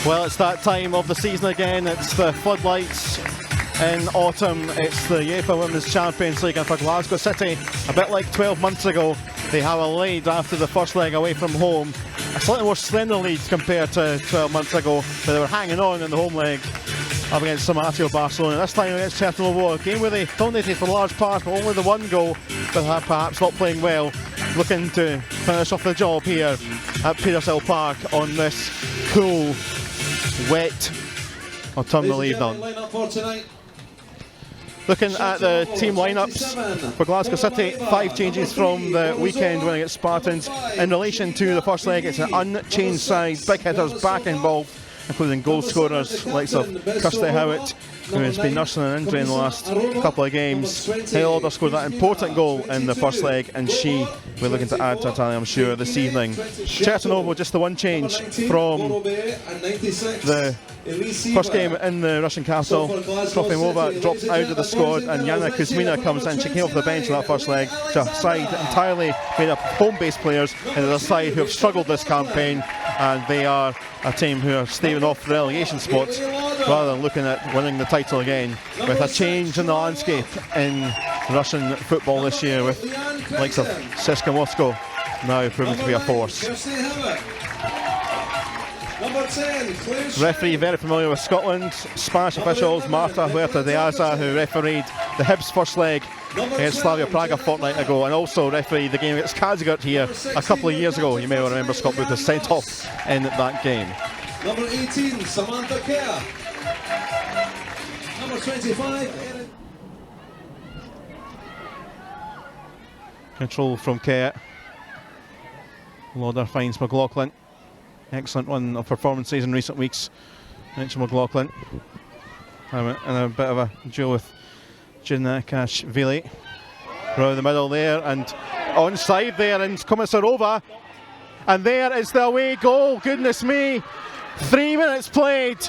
Well, it's that time of the season again. It's the floodlights in autumn. It's the UEFA Women's Champions League, and for Glasgow City, a bit like 12 months ago, they have a lead after the first leg away from home. A slightly more slender lead compared to 12 months ago, but they were hanging on in the home leg up against Samatio Barcelona. This time against Chertanovo, a game where they dominated for a large part, but only the one goal, but perhaps not playing well. Looking to finish off the job here at Petershill Park on this cool, wet autumnal evening. Looking at the team lineups for Glasgow City, 5 changes from the weekend winning at Spartans. In relation to the first leg, it's an unchanged side, big hitters back involved, including goal scorers likes of Kirsty Howitt, who has been nursing an injury in the last couple of games. Haley Lauder scored that important goal in the first leg, and she will looking to add to her tally, I'm sure, this evening. Chertanovo, just the one change from the first game in the Russian capital. Trofimova drops out of the squad, and Yana Kuzmina comes in. She came off the bench in that first leg. It's a side entirely made up of home-based players, and it's a side who have struggled this campaign, and they are a team who are staving off relegation spots rather than looking at winning the title again, with a change in the landscape in Russian football this year, with the likes of CSKA Moscow now proving to be a force. Referee very familiar with Scotland, Spanish officials, Marta Huerta de Aza, who refereed the Hibs first leg against Slavia Prague a fortnight ago, and also refereed the game against Kazigurt here a couple of years ago. You may well remember Scott Booth was sent off in that game. Number 18, Samantha Kerr. Number 25, control from Kerr. Lauder finds McLaughlin. Excellent one of performances in recent weeks. Mention McLaughlin. And a bit of a duel with Ginakashvili. Around the middle there, and onside there, and Komisarova. And there is the away goal. Goodness me. 3 minutes played.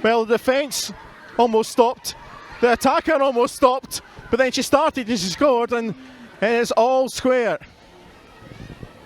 Well, the defence almost stopped. The attacker almost stopped. But then she started and she scored, and it is all square.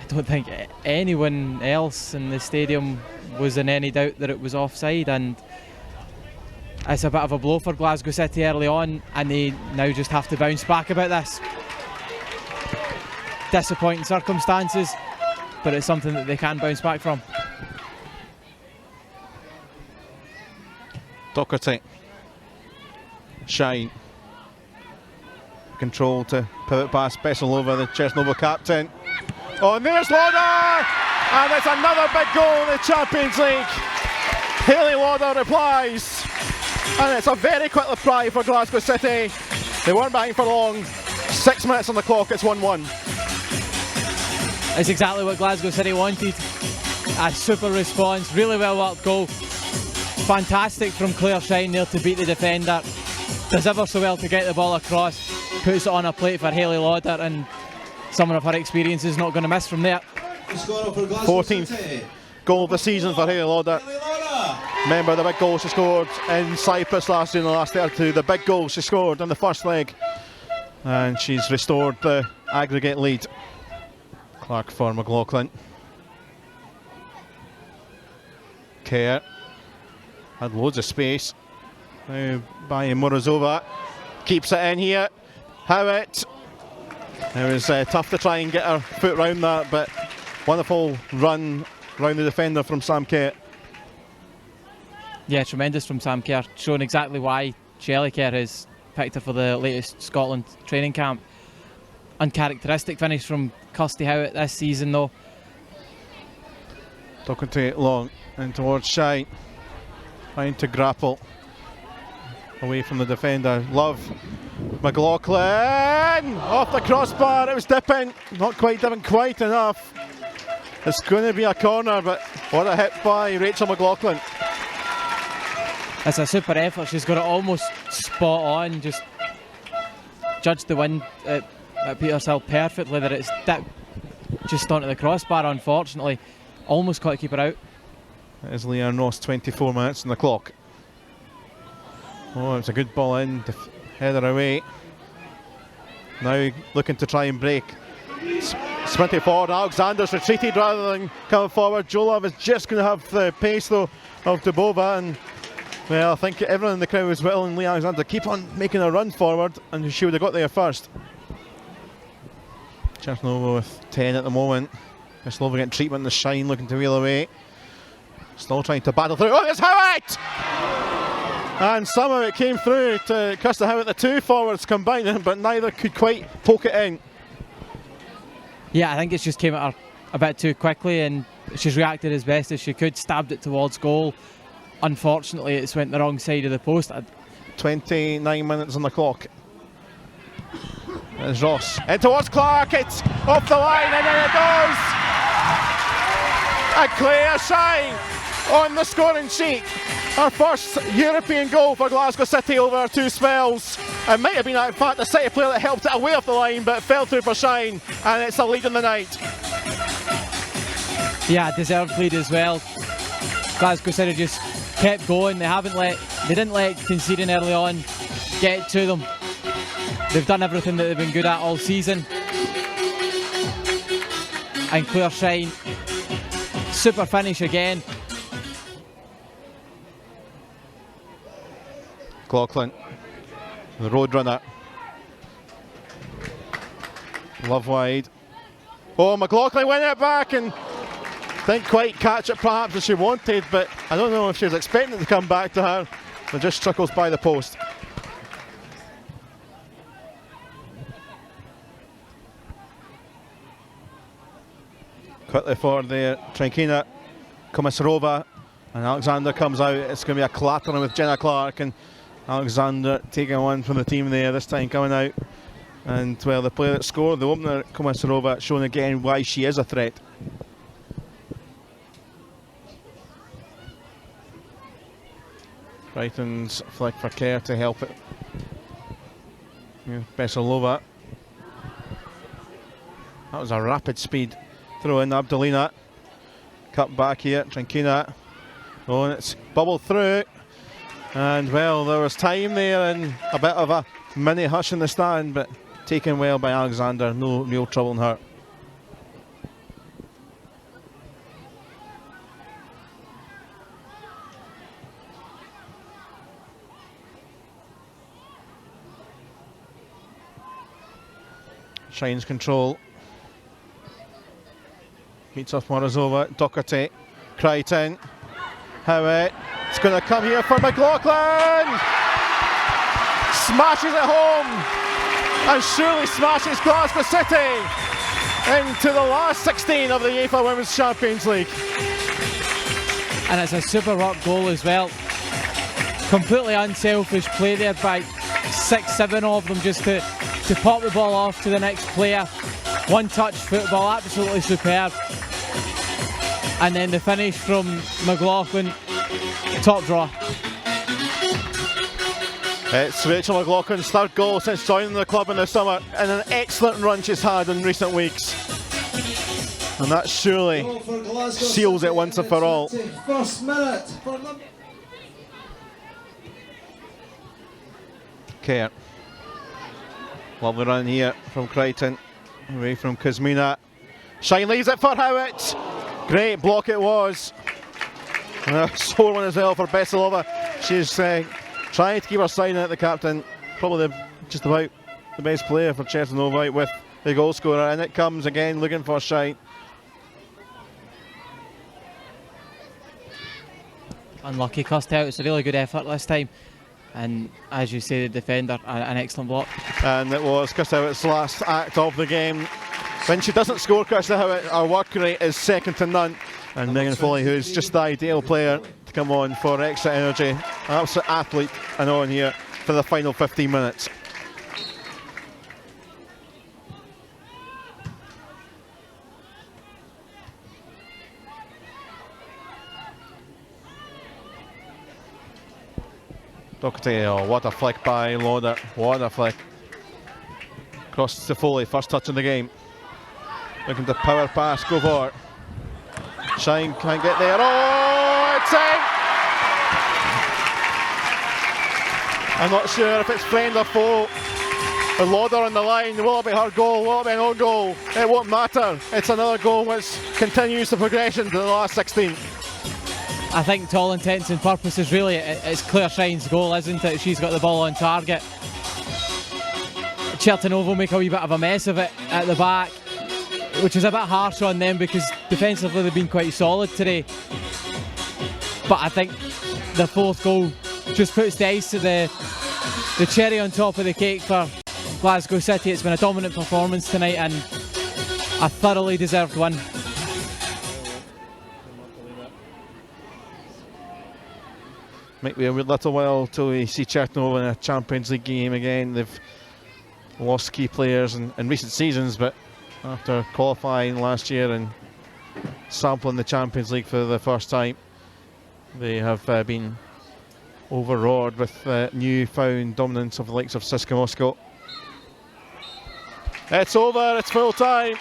I don't think anyone else in the stadium was in any doubt that it was offside, and it's a bit of a blow for Glasgow City early on, and they now just have to bounce back about this. Disappointing circumstances, but it's something that they can bounce back from. Doherty. Shine. Control to pivot past Besilova, the Chertanovo captain. Oh, and there's Lauder! And it's another big goal in the Champions League. Haley Lauder replies. And it's a very quick reply for Glasgow City. They weren't behind for long. 6 minutes on the clock, it's 1-1. It's exactly what Glasgow City wanted. A super response, really well worked goal. Fantastic from Claire Shine there to beat the defender. Does ever so well to get the ball across, puts it on a plate for Haley Lauder, and someone of her experience is not going to miss from there. 14th goal of the season for Haley Lauder. Remember the big goal she scored in Cyprus last year in the last 32, the big goal she scored in the first leg. And she's restored the aggregate lead. Clark for McLaughlin. Kerr had loads of space. Now by Morozova. Keeps it in here. Howitt. It was tough to try and get her foot round that, but wonderful run round the defender from Sam Kerr. Yeah, tremendous from Sam Kerr, showing exactly why Shelley Kerr has picked her for the latest Scotland training camp. Uncharacteristic finish from Kirsty Howitt this season though. Doherty long in towards Shine. Trying to grapple away from the defender. Love. McLaughlin off the crossbar. It was dipping. Not quite dipping quite enough. It's going to be a corner, but what a hit by Rachel McLaughlin. It's a super effort. She's got it almost spot on. Just judged the wind at Petershill perfectly. That it's dipped just onto the crossbar, unfortunately. Almost caught the keeper out. That is Leanne Ross, 24 minutes on the clock. Oh, it's a good ball in to header away. Now looking to try and break Sprinting forward, Alexander's retreated rather than coming forward. Jolov is just going to have the pace though of Dubova, and well, I think everyone in the crowd was willing Lee Alexander to keep on making a run forward, and she would have got there first. Chertanovo with 10 at the moment. Petershill getting treatment in the shine, looking to wheel away. Still trying to battle through. Oh, there's Howitt! And somehow it came through to Kirsten Howitt. The two forwards combined, but neither could quite poke it in. Yeah, I think it just came at her a bit too quickly, and she's reacted as best as she could, stabbed it towards goal. Unfortunately, it's went the wrong side of the post. 29 minutes on the clock. There's Ross. In towards Clark, it's off the line, and then it goes! A clear shine on the scoring sheet. Our first European goal for Glasgow City over our two spells. It might have been, in fact, the City player that helped it away off the line, but it fell through for shine, and it's a lead in the night. Yeah, deserved lead as well. Glasgow City just kept going. They didn't let conceding early on get to them. They've done everything that they've been good at all season. And clear shine. Super finish again. McLaughlin, the roadrunner. Love wide. Oh, McLaughlin went it back and didn't quite catch it perhaps as she wanted, but I don't know if she was expecting it to come back to her. It just trickles by the post. Quickly forward there, Trankina, Komisarova, and Alexander comes out. It's going to be a clattering with Jenna Clark, and Alexander taking one from the team there, this time coming out. And well, the player that scored, the opener, Komisarova, showing again why she is a threat. Brighton's flick for Kerr to help it. Petershill. That was a rapid speed throw in. Abdelina cut back here. Trankina. Oh, and it's bubbled through. And well, there was time there and a bit of a mini hush in the stand, but taken well by Alexander. No real trouble in her. Shine's control. Meets off Morozova, Doherty, Crichton, Howitt. It's going to come here for McLaughlin! Smashes it home! And surely smashes Glasgow City into the last 16 of the UEFA Women's Champions League. And it's a super rock goal as well. Completely unselfish play there by 6-7 of them just to pop the ball off to the next player. One touch football, absolutely superb. And then the finish from McLaughlin, top draw. It's Rachel McLaughlin's third goal since joining the club in the summer, and an excellent run she's had in recent weeks. And that surely seals it once and for all. First minute for number. Kerr. Lovely run here from Crichton, away from Kuzmina. Shine leaves it for Howitt. Great block it was. And a sore one as well for Petershill. She's trying to keep her sign at the captain. Probably just about the best player for Chertanovo out with the goal scorer. And it comes again looking for Shine. Unlucky, cussed out. It's a really good effort this time. And as you say, the defender, an excellent block. And it was Kirsten Howitt's last act of the game. When she doesn't score, Kirsten Howitt, our work rate is second to none. And Megan Foley, who's just the ideal player to come on for extra energy, an absolute athlete, and on here for the final 15 minutes. Doherty, oh, what a flick by Lauder, what a flick. Cross to Foley, first touch in the game. Looking to power pass, go for it. Shine can't get there, oh, it's in! I'm not sure if it's friend or foe, With Lauder on the line, will it be her goal, will it be an own goal? It won't matter. It's another goal which continues the progression to the last 16. I think to all intents and purposes really it's Claire Shine's goal, isn't it? She's got the ball on target. Chertanovo make a wee bit of a mess of it at the back, which is a bit harsh on them because defensively they've been quite solid today. But I think the fourth goal just puts the ice to the cherry on top of the cake for Glasgow City. It's been a dominant performance tonight and a thoroughly deserved win. Might be a little while till we see Chertanovo in a Champions League game again. They've lost key players in recent seasons, but after qualifying last year and sampling the Champions League for the first time, they have been overawed with newfound dominance of the likes of CSKA Moscow. It's over, it's full time.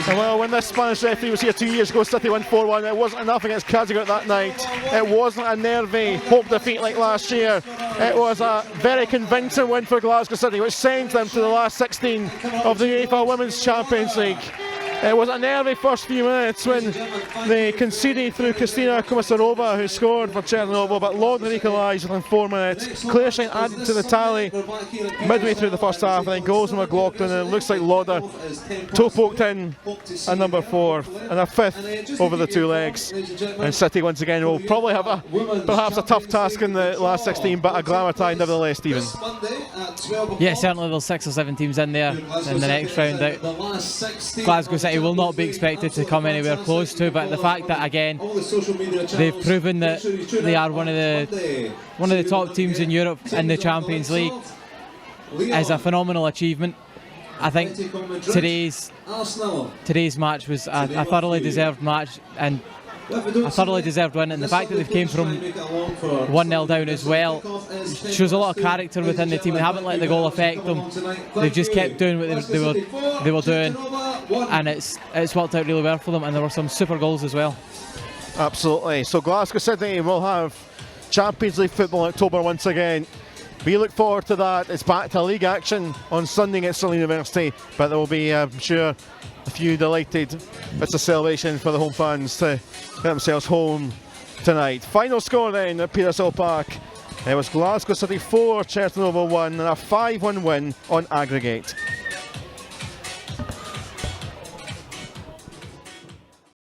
And well, when this Spanish referee was here 2 years ago, City won 4-1. It wasn't enough against Kazakh that night. It wasn't a nervy hope defeat like last year. It was a very convincing win for Glasgow City, which sends them to the last 16 of the UEFA Women's Champions League. It was a nervy first few minutes when they conceded through Kristina Komisarova, who scored for Chertanovo, but Lauder equalised within 4 minutes. Claire Shine added to the tally midway through the first half, and then goals from McLaughlin, and it looks like Lauder toe poked in a number 4 and a 5th over the two legs. And City once again will probably have perhaps a tough task in the last 16, but a glamour tie nevertheless, Stephen. Yeah, certainly there's 6 or 7 teams in there in the next round out. Glasgow City will not be expected to come anywhere close to, but the fact that again they've proven that they are one of the top teams in Europe in the Champions League is a phenomenal achievement. I think today's match was a thoroughly deserved match and a thoroughly deserved win, and the fact that they've came from 1-0 down as well shows a lot of character within the team. They haven't let the goal affect them. They've just kept doing what they were doing, and it's worked out really well for them, and there were some super goals as well. Absolutely. So Glasgow City will have Champions League football in October once again. We look forward to that. It's back to league action on Sunday at Stirling University, but there will be, I'm sure, a few delighted bits of celebration for the home fans to get themselves home tonight. Final score then at Petershill Park. It was Glasgow City 4, Chertanovo 1, and a 5-1 win on aggregate.